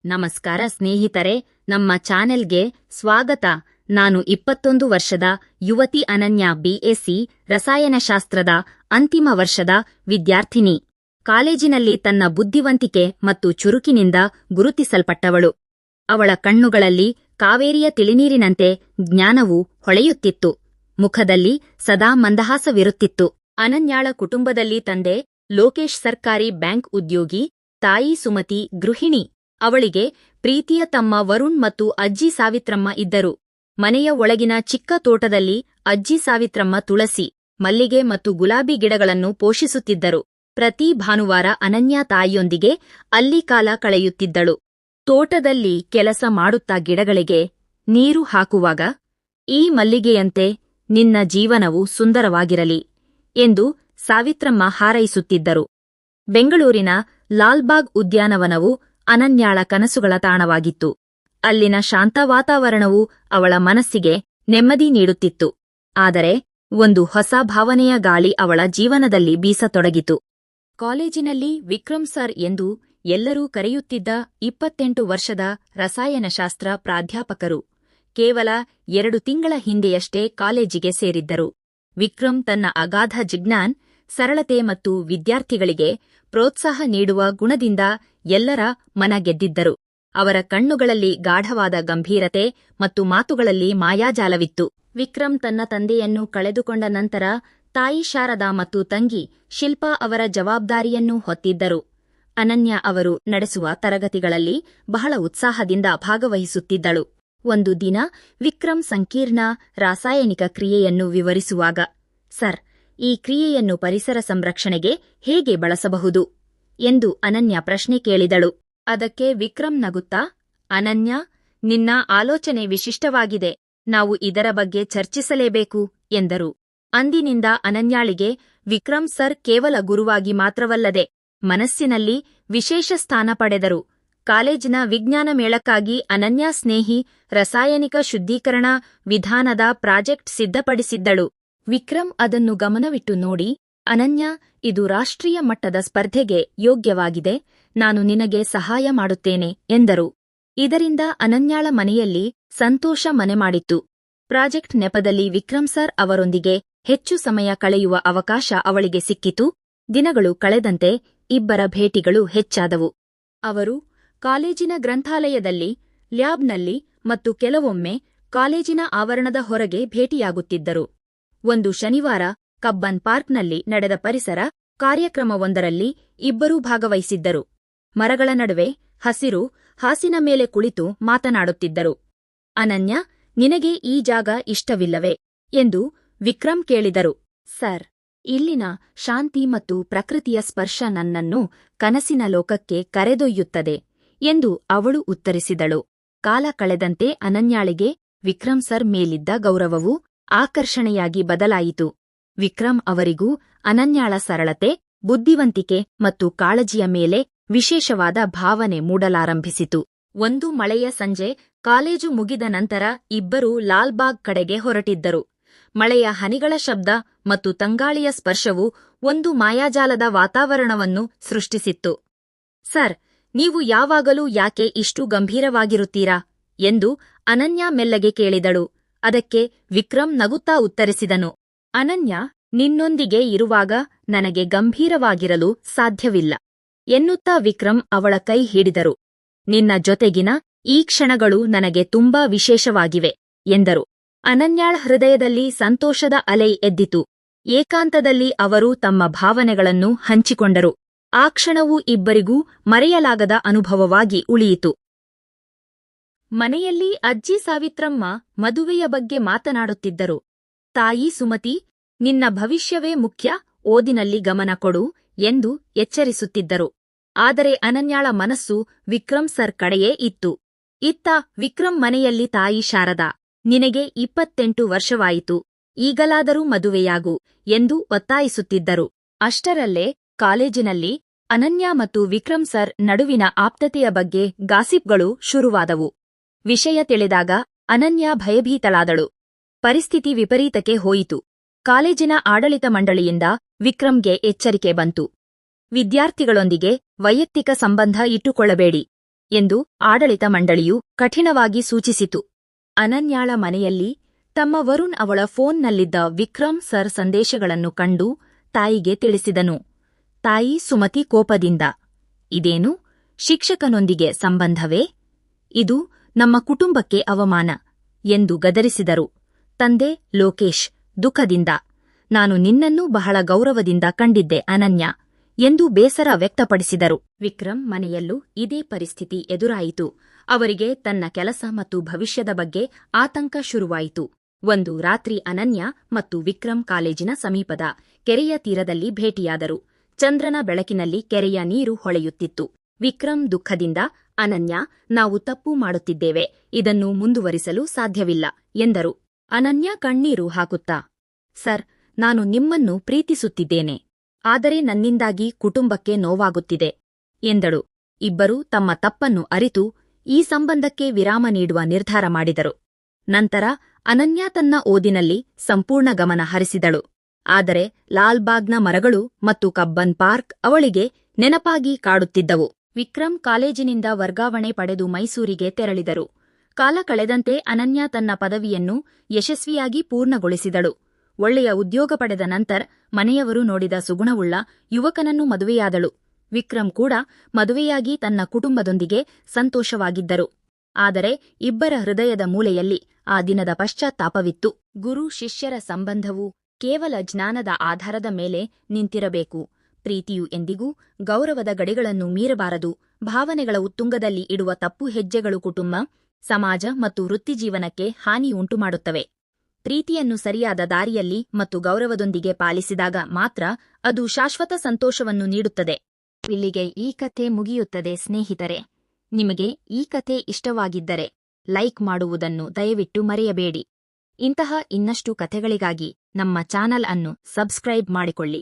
ನಮಸ್ಕಾರ ಸ್ನೇಹಿತರೆ, ನಮ್ಮ ಚಾನೆಲ್ಗೆ ಸ್ವಾಗತ. ನಾನು 21 ವರ್ಷದ ಯುವತಿ ಅನನ್ಯ, ಬಿಎಸ್ಸಿ ರಸಾಯನಶಾಸ್ತ್ರದ ಅಂತಿಮ ವರ್ಷದ ವಿದ್ಯಾರ್ಥಿನಿ. ಕಾಲೇಜಿನಲ್ಲಿ ತನ್ನ ಬುದ್ಧಿವಂತಿಕೆ ಮತ್ತು ಚುರುಕಿನಿಂದ ಗುರುತಿಸಲ್ಪಟ್ಟವಳು. ಅವಳ ಕಣ್ಣುಗಳಲ್ಲಿ ಕಾವೇರಿಯ ತಿಳಿನೀರಿನಂತೆ ಜ್ಞಾನವು ಹೊಳೆಯುತ್ತಿತ್ತು. ಮುಖದಲ್ಲಿ ಸದಾ ಮಂದಹಾಸವಿರುತ್ತಿತ್ತು. ಅನನ್ಯಾಳ ಕುಟುಂಬದಲ್ಲಿ ತಂದೆ ಲೋಕೇಶ್ ಸರ್ಕಾರಿ ಬ್ಯಾಂಕ್ ಉದ್ಯೋಗಿ, ತಾಯಿ ಸುಮತಿ ಗೃಹಿಣಿ. ಅವಳಿಗೆ ಪ್ರೀತಿಯ ತಮ್ಮ ವರುಣ್ ಮತ್ತು ಅಜ್ಜಿ ಸಾವಿತ್ರಮ್ಮ ಇದ್ದರು. ಮನೆಯ ಒಳಗಿನ ಚಿಕ್ಕ ತೋಟದಲ್ಲಿ ಅಜ್ಜಿ ಸಾವಿತ್ರಮ್ಮ ತುಳಸಿ, ಮಲ್ಲಿಗೆ ಮತ್ತು ಗುಲಾಬಿ ಗಿಡಗಳನ್ನು ಪೋಷಿಸುತ್ತಿದ್ದರು. ಪ್ರತಿ ಭಾನುವಾರ ಅನನ್ಯ ತಾಯಿಯೊಂದಿಗೆ ಅಲ್ಲಿ ಕಾಲ ಕಳೆಯುತ್ತಿದ್ದಳು. ತೋಟದಲ್ಲಿ ಕೆಲಸ ಮಾಡುತ್ತಾ ಗಿಡಗಳಿಗೆ ನೀರು ಹಾಕುವಾಗ, ಈ ಮಲ್ಲಿಗೆಯಂತೆ ನಿನ್ನ ಜೀವನವು ಸುಂದರವಾಗಿರಲಿ ಎಂದು ಸಾವಿತ್ರಮ್ಮ ಹಾರೈಸುತ್ತಿದ್ದರು. ಬೆಂಗಳೂರಿನ ಲಾಲ್ಬಾಗ್ ಉದ್ಯಾನವನವು ಅನನ್ಯಾಳ ಕನಸುಗಳ ತಾಣವಾಗಿತ್ತು. ಅಲ್ಲಿನ ಶಾಂತ ವಾತಾವರಣವು ಅವಳ ಮನಸ್ಸಿಗೆ ನೆಮ್ಮದಿ ನೀಡುತ್ತಿತ್ತು. ಆದರೆ ಒಂದು ಹೊಸ ಭಾವನೆಯ ಗಾಳಿ ಅವಳ ಜೀವನದಲ್ಲಿ ಬೀಸತೊಡಗಿತು. ಕಾಲೇಜಿನಲ್ಲಿ ವಿಕ್ರಮ್ ಸರ್ ಎಂದು ಎಲ್ಲರೂ ಕರೆಯುತ್ತಿದ್ದ 28 ವರ್ಷದ ರಸಾಯನಶಾಸ್ತ್ರ ಪ್ರಾಧ್ಯಾಪಕರು ಕೇವಲ 2 ತಿಂಗಳ ಹಿಂದೆಯಷ್ಟೇ ಕಾಲೇಜಿಗೆ ಸೇರಿದ್ದರು. ವಿಕ್ರಮ್ ತನ್ನ ಅಗಾಧ ಜಿಜ್ಞಾನ, ಸರಳತೆ ಮತ್ತು ವಿದ್ಯಾರ್ಥಿಗಳಿಗೆ ಪ್ರೋತ್ಸಾಹ ನೀಡುವ ಗುಣದಿಂದ ಎಲ್ಲರ ಮನ ಗೆದ್ದಿದ್ದರು. ಅವರ ಕಣ್ಣುಗಳಲ್ಲಿ ಗಾಢವಾದ ಗಂಭೀರತೆ ಮತ್ತು ಮಾತುಗಳಲ್ಲಿ ಮಾಯಾಜಾಲವಿತ್ತು. ವಿಕ್ರಮ್ ತನ್ನ ತಂದೆಯನ್ನು ಕಳೆದುಕೊಂಡ ನಂತರ ತಾಯಿ ಶಾರದಾ ಮತ್ತು ತಂಗಿ ಶಿಲ್ಪಾ ಅವರ ಜವಾಬ್ದಾರಿಯನ್ನು ಹೊತ್ತಿದ್ದರು. ಅನನ್ಯ ಅವರು ನಡೆಸುವ ತರಗತಿಗಳಲ್ಲಿ ಬಹಳ ಉತ್ಸಾಹದಿಂದ ಭಾಗವಹಿಸುತ್ತಿದ್ದಳು. ಒಂದು ದಿನ ವಿಕ್ರಮ್ ಸಂಕೀರ್ಣ ರಾಸಾಯನಿಕ ಕ್ರಿಯೆಯನ್ನು ವಿವರಿಸುವಾಗ, ಸರ್, ಈ ಕ್ರಿಯೆಯನ್ನು ಪರಿಸರ ಸಂರಕ್ಷಣೆಗೆ ಹೇಗೆ ಬಳಸಬಹುದು ಎಂದು ಅನನ್ಯ ಪ್ರಶ್ನೆ ಕೇಳಿದಳು. ಅದಕ್ಕೆ ವಿಕ್ರಮ್ ನಗುತ್ತಾ, ಅನನ್ಯ, ನಿನ್ನ ಆಲೋಚನೆ ವಿಶಿಷ್ಟವಾಗಿದೆ. ನಾವು ಇದರ ಬಗ್ಗೆ ಚರ್ಚಿಸಲೇಬೇಕು ಎಂದರು. ಅಂದಿನಿಂದ ಅನನ್ಯಾಳಿಗೆ ವಿಕ್ರಮ್ ಸರ್ ಕೇವಲ ಗುರುವಾಗಿ ಮಾತ್ರವಲ್ಲದೆ ಮನಸ್ಸಿನಲ್ಲಿ ವಿಶೇಷ ಸ್ಥಾನ ಪಡೆದರು. ಕಾಲೇಜಿನ ವಿಜ್ಞಾನ ಮೇಳಕ್ಕಾಗಿ ಅನನ್ಯ ಸ್ನೇಹಿ ರಾಸಾಯನಿಕ ಶುದ್ಧೀಕರಣ ವಿಧಾನದ ಪ್ರಾಜೆಕ್ಟ್ ಸಿದ್ಧಪಡಿಸಿದ್ದಳು. ವಿಕ್ರಮ್ ಅದನ್ನು ಗಮನವಿಟ್ಟು ನೋಡಿ, ಅನನ್ಯ, ಇದು ರಾಷ್ಟ್ರೀಯ ಮಟ್ಟದ ಸ್ಪರ್ಧೆಗೆ ಯೋಗ್ಯವಾಗಿದೆ. ನಾನು ನಿನಗೆ ಸಹಾಯ ಮಾಡುತ್ತೇನೆ ಎಂದರು. ಇದರಿಂದ ಅನನ್ಯಾಳ ಮನೆಯಲ್ಲಿ ಸಂತೋಷ ಮನೆಮಾಡಿತ್ತು. ಪ್ರಾಜೆಕ್ಟ್ ನೆಪದಲ್ಲಿ ವಿಕ್ರಮ್ ಸರ್ ಅವರೊಂದಿಗೆ ಹೆಚ್ಚು ಸಮಯ ಕಳೆಯುವ ಅವಕಾಶ ಅವಳಿಗೆ ಸಿಕ್ಕಿತು. ದಿನಗಳು ಕಳೆದಂತೆ ಇಬ್ಬರ ಭೇಟಿಗಳು ಹೆಚ್ಚಾದವು. ಅವರು ಕಾಲೇಜಿನ ಗ್ರಂಥಾಲಯದಲ್ಲಿ, ಲ್ಯಾಬ್ನಲ್ಲಿ ಮತ್ತು ಕೆಲವೊಮ್ಮೆ ಕಾಲೇಜಿನ ಆವರಣದ ಹೊರಗೆ ಭೇಟಿಯಾಗುತ್ತಿದ್ದರು. ಒಂದು ಶನಿವಾರ ಕಬ್ಬನ್ ಪಾರ್ಕ್ನಲ್ಲಿ ನಡೆದ ಪರಿಸರ ಕಾರ್ಯಕ್ರಮವೊಂದರಲ್ಲಿ ಇಬ್ಬರೂ ಭಾಗವಹಿಸಿದ್ದರು. ಮರಗಳ ನಡುವೆ ಹಸಿರು ಹಾಸಿನ ಮೇಲೆ ಕುಳಿತು ಮಾತನಾಡುತ್ತಿದ್ದರು. ಅನನ್ಯ, ನಿನಗೆ ಈ ಜಾಗ ಇಷ್ಟವಿಲ್ಲವೇ ಎಂದು ವಿಕ್ರಮ್ ಕೇಳಿದರು. ಸರ್, ಇಲ್ಲಿನ ಶಾಂತಿ ಮತ್ತು ಪ್ರಕೃತಿಯ ಸ್ಪರ್ಶ ನನ್ನನ್ನು ಕನಸಿನ ಲೋಕಕ್ಕೆ ಕರೆದೊಯ್ಯುತ್ತದೆ ಎಂದು ಅವಳು ಉತ್ತರಿಸಿದಳು. ಕಾಲ ಕಳೆದಂತೆ ಅನನ್ಯಾಳಿಗೆ ವಿಕ್ರಮ್ ಸರ್ ಮೇಲಿದ್ದ ಗೌರವವು ಆಕರ್ಷಣೆಯಾಗಿ ಬದಲಾಯಿತು. ವಿಕ್ರಮ್ ಅವರಿಗೂ ಅನನ್ಯಾಳ ಸರಳತೆ, ಬುದ್ಧಿವಂತಿಕೆ ಮತ್ತು ಕಾಳಜಿಯ ಮೇಲೆ ವಿಶೇಷವಾದ ಭಾವನೆ ಮೂಡಲಾರಂಭಿಸಿತು. ಒಂದು ಮಳೆಯ ಸಂಜೆ ಕಾಲೇಜು ಮುಗಿದ ನಂತರ ಇಬ್ಬರೂ ಲಾಲ್ಬಾಗ್ ಕಡೆಗೆ ಹೊರಟಿದ್ದರು. ಮಳೆಯ ಹನಿಗಳ ಶಬ್ದ ಮತ್ತು ತಂಗಾಳಿಯ ಸ್ಪರ್ಶವು ಒಂದು ಮಾಯಾಜಾಲದ ವಾತಾವರಣವನ್ನು ಸೃಷ್ಟಿಸಿತ್ತು. ಸರ್, ನೀವು ಯಾವಾಗಲೂ ಯಾಕೆ ಇಷ್ಟು ಗಂಭೀರವಾಗಿರುತ್ತೀರಾ ಎಂದು ಅನನ್ಯ ಮೆಲ್ಲಗೆ ಕೇಳಿದಳು. ಅದಕ್ಕೆ ವಿಕ್ರಮ್ ನಗುತ್ತಾ ಉತ್ತರಿಸಿದನು, ಅನನ್ಯ, ನಿನ್ನೊಂದಿಗೆ ಇರುವಾಗ ನನಗೆ ಗಂಭೀರವಾಗಿರಲು ಸಾಧ್ಯವಿಲ್ಲ ಎನ್ನುತ್ತಾ ವಿಕ್ರಮ್ ಅವಳ ಕೈ ಹಿಡಿದರು. ನಿನ್ನ ಜೊತೆಗಿನ ಈ ಕ್ಷಣಗಳು ನನಗೆ ತುಂಬಾ ವಿಶೇಷವಾಗಿವೆ ಎಂದರು. ಅನನ್ಯಾಳ ಹೃದಯದಲ್ಲಿ ಸಂತೋಷದ ಅಲೆ ಎದ್ದಿತು. ಏಕಾಂತದಲ್ಲಿ ಅವರು ತಮ್ಮ ಭಾವನೆಗಳನ್ನು ಹಂಚಿಕೊಂಡರು. ಆ ಕ್ಷಣವು ಇಬ್ಬರಿಗೂ ಮರೆಯಲಾಗದ ಅನುಭವವಾಗಿ ಉಳಿಯಿತು. ಮನೆಯಲ್ಲಿ ಅಜ್ಜಿ ಸಾವಿತ್ರಮ್ಮ ಮದುವೆಯ ಬಗ್ಗೆ ಮಾತನಾಡುತ್ತಿದ್ದರು. ತಾಯಿ ಸುಮತಿ, ನಿನ್ನ ಭವಿಷ್ಯವೇ ಮುಖ್ಯ, ಓದಿನಲ್ಲಿ ಗಮನ ಕೊಡು ಎಂದು ಎಚ್ಚರಿಸುತ್ತಿದ್ದರು. ಆದರೆ ಅನನ್ಯಾಳ ಮನಸ್ಸು ವಿಕ್ರಮ್ ಸರ್ ಕಡೆಯೇ ಇತ್ತು. ಇತ್ತ ವಿಕ್ರಮ್ ಮನೆಯಲ್ಲಿ ತಾಯಿ ಶಾರದಾ, ನಿನಗೆ 28 ವರ್ಷವಾಯಿತು, ಈಗಲಾದರೂ ಮದುವೆಯಾಗು ಎಂದು ಒತ್ತಾಯಿಸುತ್ತಿದ್ದರು. ಅಷ್ಟರಲ್ಲೇ ಕಾಲೇಜಿನಲ್ಲಿ ಅನನ್ಯ ಮತ್ತು ವಿಕ್ರಮ್ ಸರ್ ನಡುವಿನ ಆಪ್ತತೆಯ ಬಗ್ಗೆ ಗಾಸಿಪ್ಗಳು ಶುರುವಾದವು. ವಿಷಯ ತಿಳಿದಾಗ ಅನನ್ಯ ಭಯಭೀತಳಾದಳು. ಪರಿಸ್ಥಿತಿ ವಿಪರೀತಕ್ಕೆ ಹೋಯಿತು. ಕಾಲೇಜಿನ ಆಡಳಿತ ಮಂಡಳಿಯಿಂದ ವಿಕ್ರಮ್ಗೆ ಎಚ್ಚರಿಕೆ ಬಂತು. ವಿದ್ಯಾರ್ಥಿಗಳೊಂದಿಗೆ ವೈಯಕ್ತಿಕ ಸಂಬಂಧ ಇಟ್ಟುಕೊಳ್ಳಬೇಡಿ. ಎಂದು ಆಡಳಿತ ಮಂಡಳಿಯು ಕಠಿಣವಾಗಿ ಸೂಚಿಸಿತು. ಅನನ್ಯಾಳ ಮನೆಯಲ್ಲಿ ತಮ್ಮ ವರುಣ್ ಅವಳ ಫೋನ್ನಲ್ಲಿದ್ದ ವಿಕ್ರಮ್ ಸರ್ ಸಂದೇಶಗಳನ್ನು ಕಂಡು ತಾಯಿಗೆ ತಿಳಿಸಿದನು. ತಾಯಿ ಸುಮತಿ ಕೋಪದಿಂದ, ಇದೇನು, ಶಿಕ್ಷಕನೊಂದಿಗೆ ಸಂಬಂಧವೇ? ಇದು ನಮ್ಮ ಕುಟುಂಬಕ್ಕೆ ಅವಮಾನ ಎಂದು ಗದರಿಸಿದರು. ತಂದೆ ಲೋಕೇಶ್ ದುಃಖದಿಂದ, ನಾನು ನಿನ್ನನ್ನು ಬಹಳ ಗೌರವದಿಂದ ಕಂಡಿದ್ದೆ ಅನನ್ಯ ಎಂದು ಬೇಸರ ವ್ಯಕ್ತಪಡಿಸಿದರು. ವಿಕ್ರಮ್ ಮನೆಯಲ್ಲೂ ಇದೇ ಪರಿಸ್ಥಿತಿ ಎದುರಾಯಿತು. ಅವರಿಗೆ ತನ್ನ ಕೆಲಸ ಮತ್ತು ಭವಿಷ್ಯದ ಬಗ್ಗೆ ಆತಂಕ ಶುರುವಾಯಿತು. ಒಂದು ರಾತ್ರಿ ಅನನ್ಯ ಮತ್ತು ವಿಕ್ರಮ್ ಕಾಲೇಜಿನ ಸಮೀಪದ ಕೆರೆಯ ತೀರದಲ್ಲಿ ಭೇಟಿಯಾದರು. ಚಂದ್ರನ ಬೆಳಕಿನಲ್ಲಿ ಕೆರೆಯ ನೀರು ಹೊಳೆಯುತ್ತಿತ್ತು. ವಿಕ್ರಮ್ ದುಃಖದಿಂದ, ಅನನ್ಯ, ನಾವು ತಪ್ಪು ಮಾಡುತ್ತಿದ್ದೇವೆ, ಇದನ್ನು ಮುಂದುವರಿಸಲು ಸಾಧ್ಯವಿಲ್ಲ ಎಂದರು. ಅನನ್ಯ ಕಣ್ಣೀರು ಹಾಕುತ್ತಾ, ಸರ್, ನಾನು ನಿಮ್ಮನ್ನು ಪ್ರೀತಿಸುತ್ತಿದ್ದೇನೆ, ಆದರೆ ನನ್ನಿಂದಾಗಿ ಕುಟುಂಬಕ್ಕೆ ನೋವಾಗುತ್ತಿದೆ ಎಂದಳು. ಇಬ್ಬರೂ ತಮ್ಮ ತಪ್ಪನ್ನು ಅರಿತು ಈ ಸಂಬಂಧಕ್ಕೆ ವಿರಾಮ ನೀಡುವ ನಿರ್ಧಾರ ಮಾಡಿದರು. ನಂತರ ಅನನ್ಯ ತನ್ನ ಓದಿನಲ್ಲಿ ಸಂಪೂರ್ಣ ಗಮನ ಹರಿಸಿದಳು. ಆದರೆ ಲಾಲ್ಬಾಗ್ನ ಮರಗಳು ಮತ್ತು ಕಬ್ಬನ್ ಪಾರ್ಕ್ ಅವಳಿಗೆ ನೆನಪಾಗಿ ಕಾಡುತ್ತಿದ್ದವು. ವಿಕ್ರಮ್ ಕಾಲೇಜಿನಿಂದ ವರ್ಗಾವಣೆ ಪಡೆದು ಮೈಸೂರಿಗೆ ತೆರಳಿದರು. ಕಾಲ ಕಳೆದಂತೆ ಅನನ್ಯ ತನ್ನ ಪದವಿಯನ್ನು ಯಶಸ್ವಿಯಾಗಿ ಪೂರ್ಣಗೊಳಿಸಿದಳು. ಒಳ್ಳೆಯ ಉದ್ಯೋಗ ಪಡೆದ ನಂತರ ಮನೆಯವರು ನೋಡಿದ ಸುಗುಣವುಳ್ಳ ಯುವಕನನ್ನು ಮದುವೆಯಾದಳು. ವಿಕ್ರಮ್ ಕೂಡ ಮದುವೆಯಾಗಿ ತನ್ನ ಕುಟುಂಬದೊಂದಿಗೆ ಸಂತೋಷವಾಗಿದ್ದರು. ಆದರೆ ಇಬ್ಬರ ಹೃದಯದ ಮೂಲೆಯಲ್ಲಿ ಆ ದಿನದ ಪಶ್ಚಾತ್ತಾಪವಿತ್ತು. ಗುರು ಶಿಷ್ಯರ ಸಂಬಂಧವು ಕೇವಲ ಜ್ಞಾನದ ಆಧಾರದ ಮೇಲೆ ನಿಂತಿರಬೇಕು. ಪ್ರೀತಿಯು ಎಂದಿಗೂ ಗೌರವದ ಗಡಿಗಳನ್ನು ಮೀರಬಾರದು. ಭಾವನೆಗಳ ಉತ್ತುಂಗದಲ್ಲಿ ಇಡುವ ತಪ್ಪು ಹೆಜ್ಜೆಗಳು ಕುಟುಂಬ, ಸಮಾಜ ಮತ್ತು ವೃತ್ತಿಜೀವನಕ್ಕೆ ಹಾನಿಯುಂಟುಮಾಡುತ್ತವೆ. ಪ್ರೀತಿಯನ್ನು ಸರಿಯಾದ ದಾರಿಯಲ್ಲಿ ಮತ್ತು ಗೌರವದೊಂದಿಗೆ ಪಾಲಿಸಿದಾಗ ಮಾತ್ರ ಅದು ಶಾಶ್ವತ ಸಂತೋಷವನ್ನು ನೀಡುತ್ತದೆ. ಇಲ್ಲಿಗೆ ಈ ಕಥೆ ಮುಗಿಯುತ್ತದೆ ಸ್ನೇಹಿತರೆ. ನಿಮಗೆ ಈ ಕಥೆ ಇಷ್ಟವಾಗಿದ್ದರೆ ಲೈಕ್ ಮಾಡುವುದನ್ನು ದಯವಿಟ್ಟು ಮರೆಯಬೇಡಿ. ಇಂತಹ ಇನ್ನಷ್ಟು ಕಥೆಗಳಿಗಾಗಿ ನಮ್ಮ ಚಾನಲ್ ಅನ್ನು ಸಬ್ಸ್ಕ್ರೈಬ್ ಮಾಡಿಕೊಳ್ಳಿ.